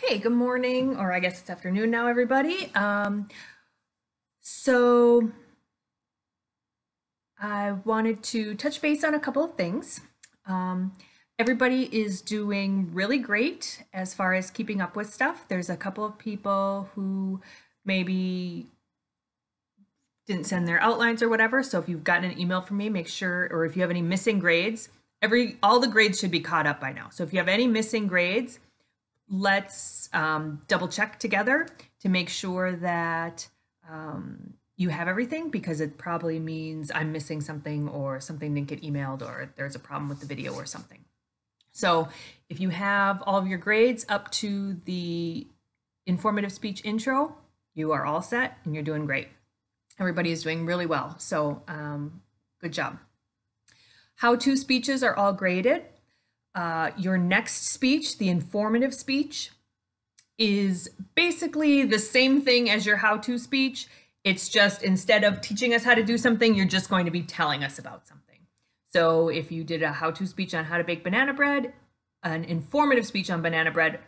Okay, good morning, or I guess it's afternoon now, everybody. So I wanted to touch base on a couple of things. Um, Everybody is doing really great as far as keeping up with stuff. There's a couple of people who maybe didn't send their outlines or whatever. So if you've gotten an email from me, make sure, or if you have any missing grades, all the grades should be caught up by now. So if you have any missing grades, let's double check together to make sure that you have everything, because it probably means I'm missing something or something didn't get emailed or there's a problem with the video or something. So if you have all of your grades up to the informative speech intro, you are all set and you're doing great. Everybody is doing really well. So good job. How-to speeches are all graded. Your next speech, the informative speech, is basically the same thing as your how-to speech. It's just instead of teaching us how to do something, you're just going to be telling us about something. So if you did a how-to speech on how to bake banana bread, an informative speech on banana bread,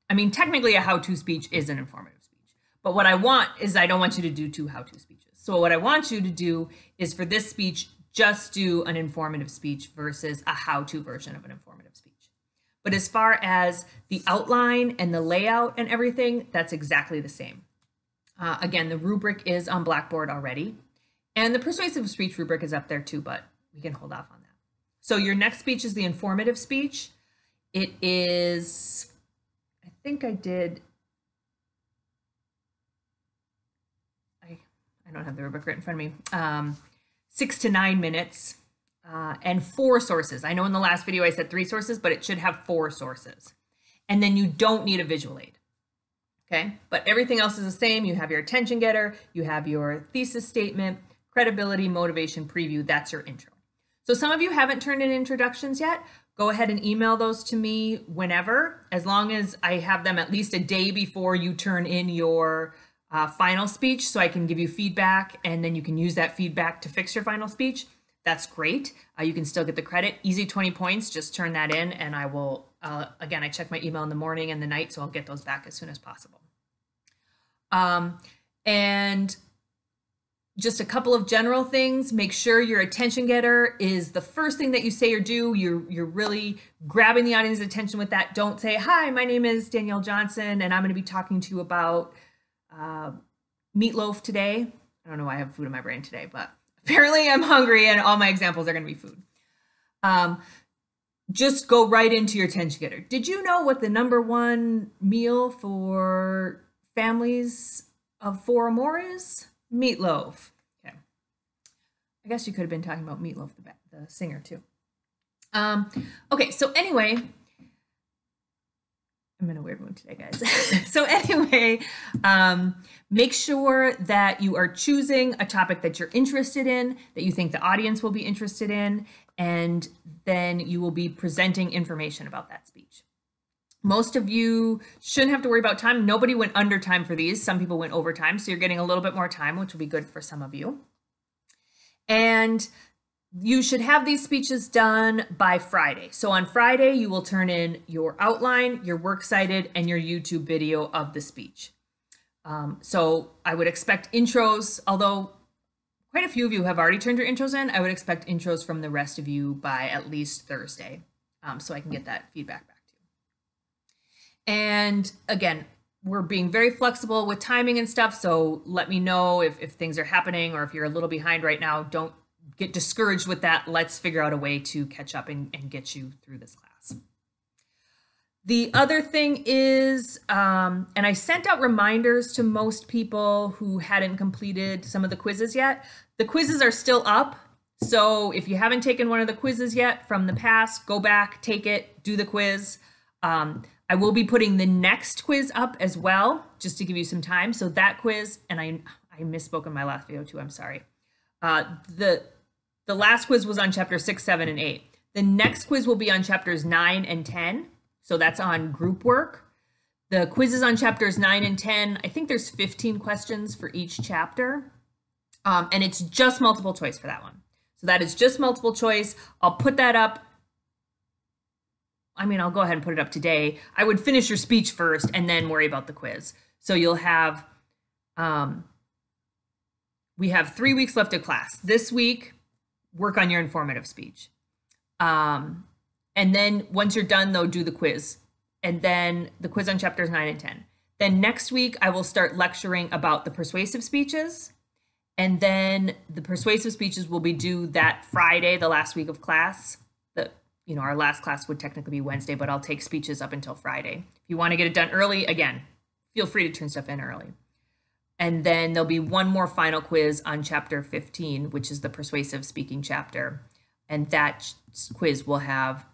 I mean, technically a how-to speech is an informative speech. But what I want is I don't want you to do two how-to speeches. So what I want you to do is for this speech, just do an informative speech versus a how-to version of an informative speech. But as far as the outline and the layout and everything, that's exactly the same. Again, the rubric is on Blackboard already. And the persuasive speech rubric is up there too, but we can hold off on that. So your next speech is the informative speech. It is, I think I did, I don't have the rubric right in front of me, 6 to 9 minutes. And 4 sources. I know in the last video I said 3 sources, but it should have 4 sources. And then you don't need a visual aid. Okay, but everything else is the same. You have your attention getter, you have your thesis statement, credibility, motivation, preview. That's your intro. So some of you haven't turned in introductions yet. Go ahead and email those to me whenever, as long as I have them at least a day before you turn in your final speech, so I can give you feedback and then you can use that feedback to fix your final speech. That's great. You can still get the credit. Easy 20 points. Just turn that in and I will, again, I check my email in the morning and the night, so I'll get those back as soon as possible. And just a couple of general things. Make sure your attention getter is the first thing that you say or do. You're really grabbing the audience's attention with that. Don't say, hi, my name is Danielle Johnson and I'm going to be talking to you about meatloaf today. I don't know why I have food in my brain today, but apparently I'm hungry and all my examples are going to be food. Just go right into your attention getter. Did you know what the #1 meal for families of 4 or more is? Meatloaf. Okay. I guess you could have been talking about Meatloaf, the singer, too. Okay, so anyway, I'm in a weird mood today, guys. So anyway, make sure that you are choosing a topic that you're interested in, that you think the audience will be interested in, and then you will be presenting information about that speech. Most of you shouldn't have to worry about time. Nobody went under time for these. Some people went over time, so you're getting a little bit more time, which will be good for some of you. And you should have these speeches done by Friday. So on Friday, you will turn in your outline, your works cited, and your YouTube video of the speech. So I would expect intros, although quite a few of you have already turned your intros in. I would expect intros from the rest of you by at least Thursday, so I can get that feedback back to you. And again, we're being very flexible with timing and stuff, so let me know if things are happening or if you're a little behind right now. Don't get discouraged with that. Let's figure out a way to catch up and get you through this class. The other thing is, and I sent out reminders to most people who hadn't completed some of the quizzes yet. The quizzes are still up. So if you haven't taken one of the quizzes yet from the past, go back, take it, do the quiz. I will be putting the next quiz up as well, just to give you some time. So that quiz, and I misspoke in my last video too, I'm sorry. The last quiz was on chapter 6, 7, and 8. The next quiz will be on chapters 9 and 10. So that's on group work. The quizzes on chapters 9 and 10, I think there's 15 questions for each chapter. And it's just multiple choice for that one. So that is just multiple choice. I'll put that up I mean, I'll go ahead and put it up today. I would finish your speech first and then worry about the quiz. So you'll have, we have 3 weeks left of class. This week, work on your informative speech. And then once you're done, though, do the quiz. And then the quiz on chapters 9 and 10. Then next week, I will start lecturing about the persuasive speeches. And then the persuasive speeches will be due that Friday, the last week of class. Our last class would technically be Wednesday, but I'll take speeches up until Friday. If you want to get it done early, again, feel free to turn stuff in early. And then there'll be one more final quiz on chapter 15, which is the persuasive speaking chapter. And that quiz will have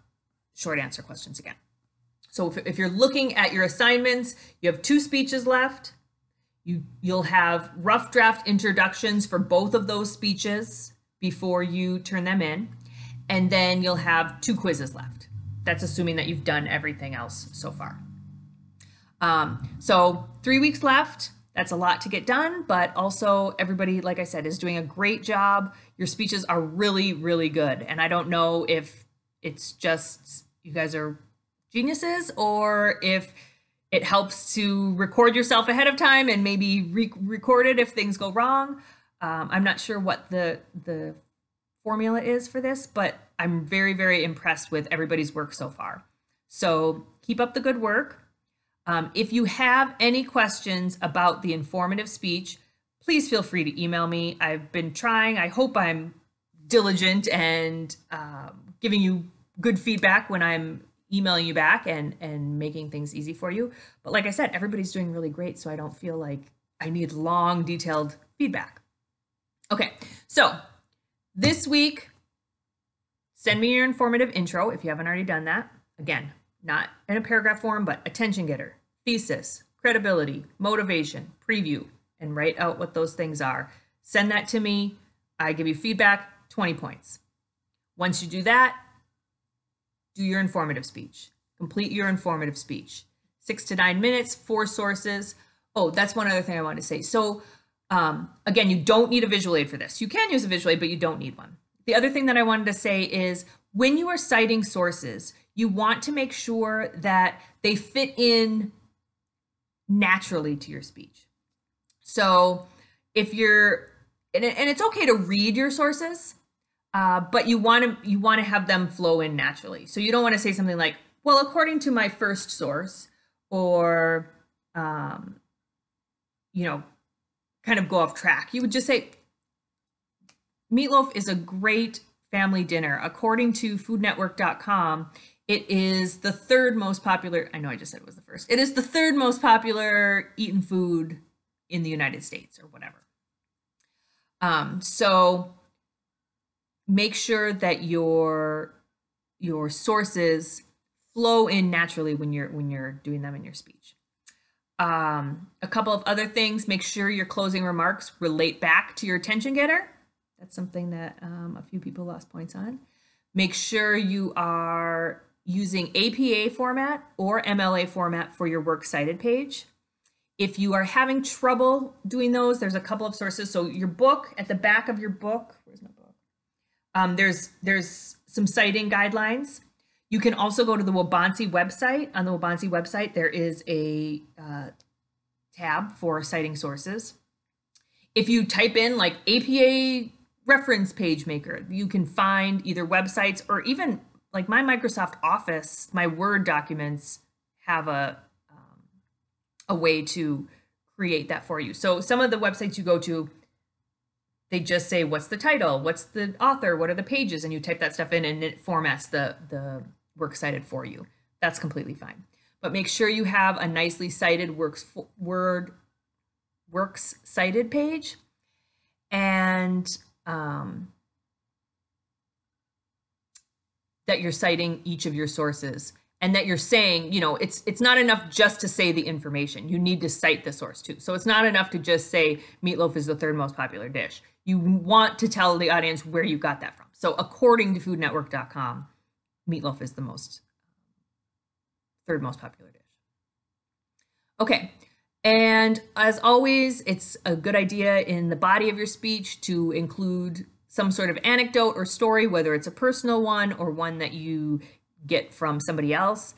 short answer questions again. So if you're looking at your assignments, you have 2 speeches left. You'll have rough draft introductions for both of those speeches before you turn them in. And then you'll have 2 quizzes left. That's assuming that you've done everything else so far. So 3 weeks left. That's a lot to get done, but also everybody, like I said, is doing a great job. Your speeches are really, really good. And I don't know if it's just you guys are geniuses or if it helps to record yourself ahead of time and maybe record it if things go wrong. I'm not sure what the formula is for this, but I'm very, very impressed with everybody's work so far. So keep up the good work. If you have any questions about the informative speech, please feel free to email me. I've been trying. I hope I'm diligent and giving you good feedback when I'm emailing you back and making things easy for you. But like I said, everybody's doing really great, so I don't feel like I need long, detailed feedback. Okay, so this week, send me your informative intro if you haven't already done that. Again, not in a paragraph form, but attention getter, thesis, credibility, motivation, preview, and write out what those things are. Send that to me. I give you feedback, 20 points. Once you do that, do your informative speech. Complete your informative speech. 6 to 9 minutes, 4 sources. Oh, that's one other thing I wanted to say. So again, you don't need a visual aid for this. You can use a visual aid, but you don't need one. The other thing that I wanted to say is when you are citing sources, you want to make sure that they fit in naturally to your speech. So if you're, and it's okay to read your sources, but you want to have them flow in naturally. So you don't want to say something like, well, according to my first source, or, kind of go off track. You would just say, meatloaf is a great family dinner. According to foodnetwork.com, it is the 3rd most popular, I know I just said it was the first. It is the 3rd most popular eaten food in the United States or whatever. So make sure that your sources flow in naturally when you're doing them in your speech. A couple of other things, make sure your closing remarks relate back to your attention getter. That's something that a few people lost points on. Make sure you are using APA format or MLA format for your works cited page. If you are having trouble doing those, there's a couple of sources. So your book, at the back of your book, where's my book? There's some citing guidelines. You can also go to the Waubonsie website. On the Waubonsie website, there is a tab for citing sources. If you type in like APA reference page maker, you can find either websites or even like my Microsoft Office, my Word documents have a way to create that for you. So some of the websites you go to, they just say, what's the title? What's the author? What are the pages? And you type that stuff in and it formats the works cited for you. That's completely fine. But make sure you have a nicely cited works cited page, and that you're citing each of your sources, and that you're saying, it's not enough just to say the information. You need to cite the source too. So it's not enough to just say meatloaf is the 3rd most popular dish. You want to tell the audience where you got that from. So according to foodnetwork.com, meatloaf is the 3rd most popular dish. Okay. And as always, it's a good idea in the body of your speech to include some sort of anecdote or story, whether it's a personal one or one that you get from somebody else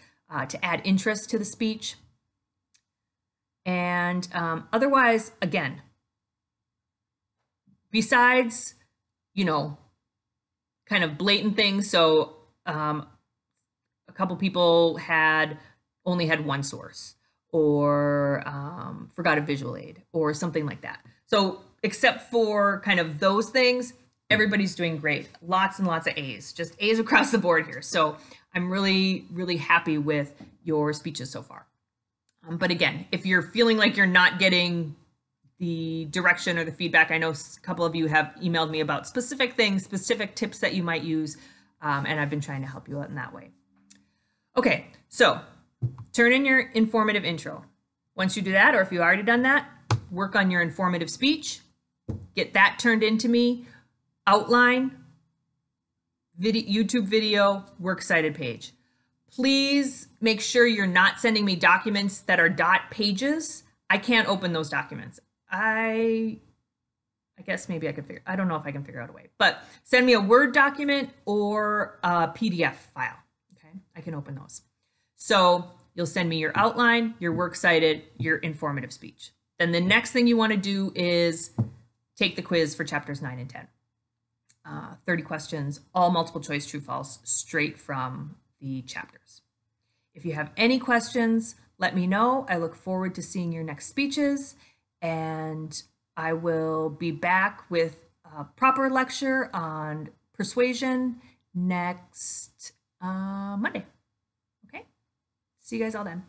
to add interest to the speech. And otherwise, again, besides, you know, kind of blatant things. So a couple people only had one source, or forgot a visual aid or something like that. So except for kind of those things, everybody's doing great. Lots and lots of A's, just A's across the board here. So I'm really, really happy with your speeches so far. But again, if you're feeling like you're not getting the direction or the feedback, I know a couple of you have emailed me about specific things, specific tips that you might use, and I've been trying to help you out in that way. Okay, so turn in your informative intro. Once you do that, or if you've already done that, work on your informative speech, get that turned into me, outline, YouTube video, works cited page. Please make sure you're not sending me documents that are dot pages. I can't open those documents. I guess maybe I could figure, I don't know if I can figure out a way, but send me a Word document or a PDF file. Okay, I can open those. So you'll send me your outline, your works cited, your informative speech. Then the next thing you want to do is take the quiz for chapters 9 and 10. 30 questions, all multiple choice, true, false, straight from the chapters. If you have any questions, let me know. I look forward to seeing your next speeches, and I will be back with a proper lecture on persuasion next Monday. Okay? See you guys all then.